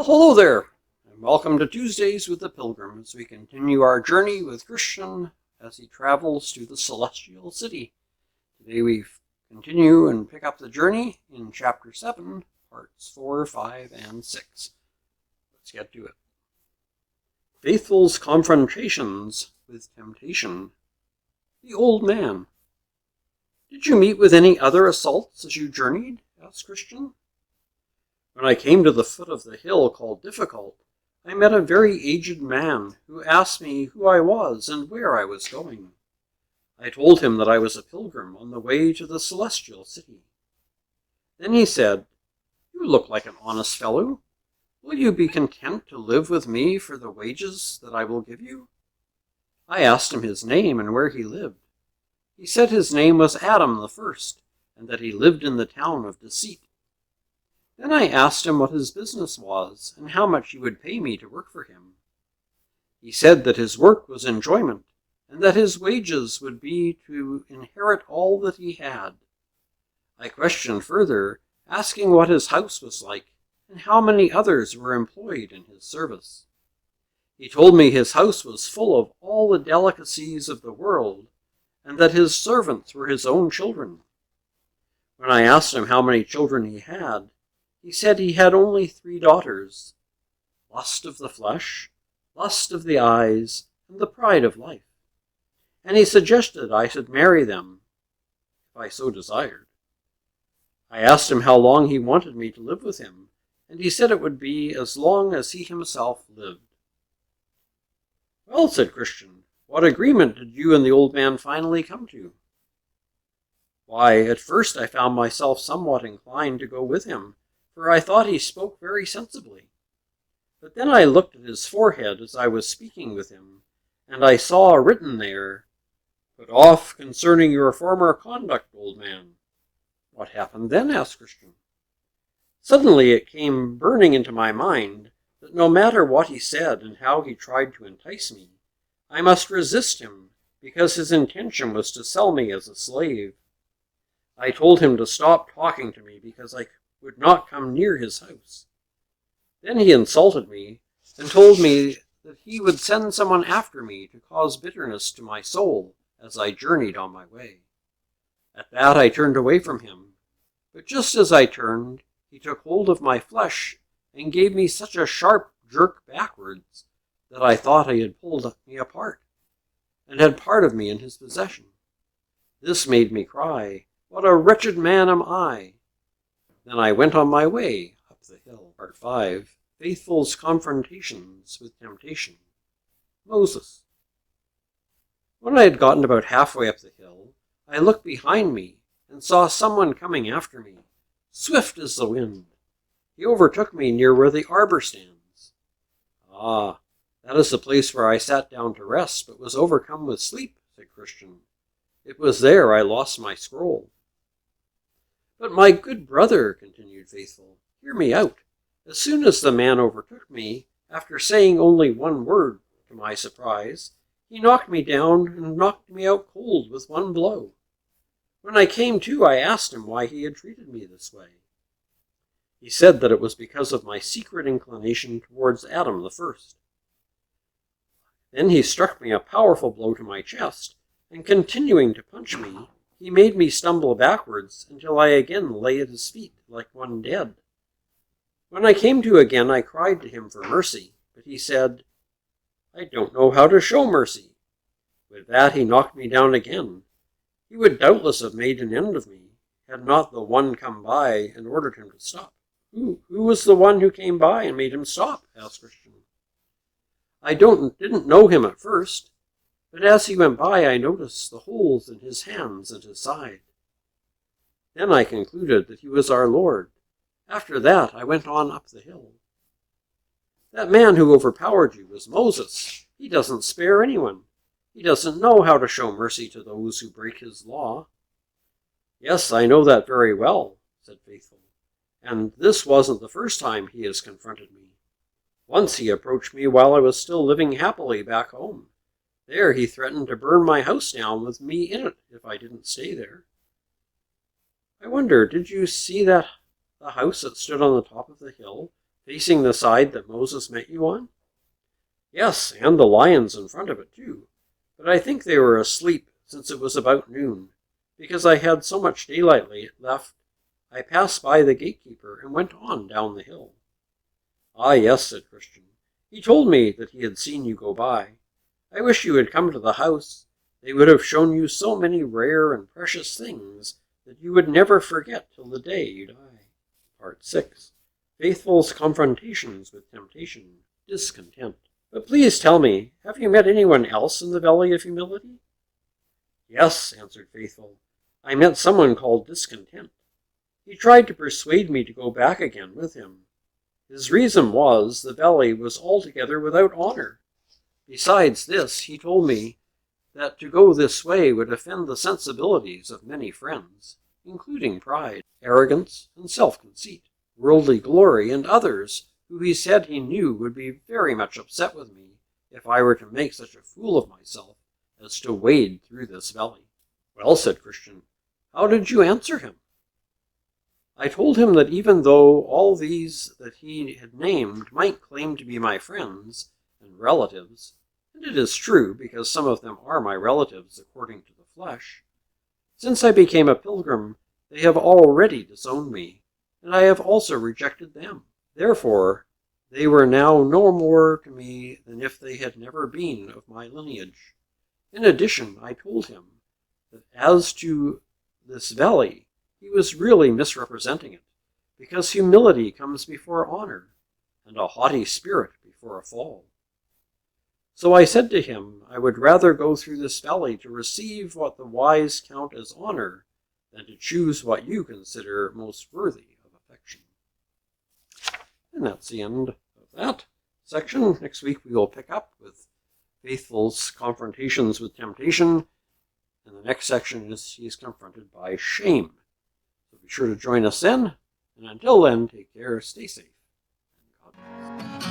Well, hello there, and welcome to Tuesdays with the Pilgrim as we continue our journey with Christian as he travels to the celestial city. Today we continue and pick up the journey in chapter 7, parts 4, 5, and 6. Let's get to it. Faithful's confrontations with temptation. The old man. Did you meet with any other assaults as you journeyed? Asked Christian. When I came to the foot of the hill called Difficult, I met a very aged man who asked me who I was and where I was going. I told him that I was a pilgrim on the way to the celestial city. Then he said, "You look like an honest fellow. Will you be content to live with me for the wages that I will give you?" I asked him his name and where he lived. He said his name was Adam the First, and that he lived in the town of Deceit. Then I asked him what his business was, and how much he would pay me to work for him. He said that his work was enjoyment, and that his wages would be to inherit all that he had. I questioned further, asking what his house was like, and how many others were employed in his service. He told me his house was full of all the delicacies of the world, and that his servants were his own children. When I asked him how many children he had, he said he had only 3 daughters, lust of the flesh, lust of the eyes, and the pride of life, and he suggested I should marry them, if I so desired. I asked him how long he wanted me to live with him, and he said it would be as long as he himself lived. "Well," said Christian, "what agreement did you and the old man finally come to?" "Why, at first I found myself somewhat inclined to go with him, for I thought he spoke very sensibly. But then I looked at his forehead as I was speaking with him, and I saw written there, 'Put off concerning your former conduct, old man.'" "What happened then?" asked Christian. Suddenly it came burning into my mind that no matter what he said and how he tried to entice me, I must resist him, because his intention was to sell me as a slave. I told him to stop talking to me because I would not come near his house. Then he insulted me and told me that he would send someone after me to cause bitterness to my soul as I journeyed on my way. At that I turned away from him, but just as I turned, he took hold of my flesh and gave me such a sharp jerk backwards that I thought he had pulled me apart and had part of me in his possession. This made me cry, "What a wretched man am I!" Then I went on my way up the hill. Part 5. Faithful's confrontations with temptation. Moses. When I had gotten about halfway up the hill, I looked behind me and saw someone coming after me, swift as the wind. He overtook me near where the arbor stands. "Ah, that is the place where I sat down to rest, but was overcome with sleep," said Christian. "It was there I lost my scroll." "But my good brother," continued Faithful, "hear me out. As soon as the man overtook me, after saying only one word, to my surprise, he knocked me down and knocked me out cold with one blow. When I came to, I asked him why he had treated me this way. He said that it was because of my secret inclination towards Adam the First. Then he struck me a powerful blow to my chest, and continuing to punch me, he made me stumble backwards until I again lay at his feet like one dead. When I came to again, I cried to him for mercy, but he said, 'I don't know how to show mercy.' With that he knocked me down again. He would doubtless have made an end of me, had not the one come by and ordered him to stop." Who was the one who came by and made him stop?" asked Christian. "I didn't know him at first, but as he went by I noticed the holes in his hands and his side. Then I concluded that he was our Lord. After that I went on up the hill." "That man who overpowered you was Moses. He doesn't spare anyone. He doesn't know how to show mercy to those who break his law." "Yes, I know that very well," said Faithful, "and this wasn't the first time he has confronted me. Once he approached me while I was still living happily back home. There he threatened to burn my house down with me in it if I didn't stay there. I wonder, did you see the house that stood on the top of the hill Facing the side that Moses met you on? Yes, and the lions in front of it too. But I think they were asleep since it was about noon. Because I had so much daylight left, I passed by the gatekeeper and went on down the hill. Ah, yes, said Christian. He told me that he had seen you go by. I wish you had come to the house. They would have shown you so many rare and precious things that you would never forget till the day you die. Part 6. Faithful's confrontations with temptation, discontent. But please tell me, have you met anyone else in the Valley of Humility? Yes, answered Faithful. I met someone called Discontent. He tried to persuade me to go back again with him. His reason was the valley was altogether without honor. Besides this, he told me that to go this way would offend the sensibilities of many friends, including pride, arrogance, and self-conceit, worldly glory, and others who he said he knew would be very much upset with me if I were to make such a fool of myself as to wade through this valley. Well, said Christian, how did you answer him? I told him that even though all these that he had named might claim to be my friends and relatives, and it is true because some of them are my relatives according to the flesh, since I became a pilgrim, they have already disowned me, and I have also rejected them. Therefore, they were now no more to me than if they had never been of my lineage. In addition, I told him that as to this valley, he was really misrepresenting it, because humility comes before honor, and a haughty spirit before a fall. So I said to him, I would rather go through this valley to receive what the wise count as honor than to choose what you consider most worthy of affection. And that's the end of that section. Next week we will pick up with Faithful's confrontations with temptation, and the next section is he is confronted by shame. So be sure to join us then, and until then, take care, stay safe, and God bless.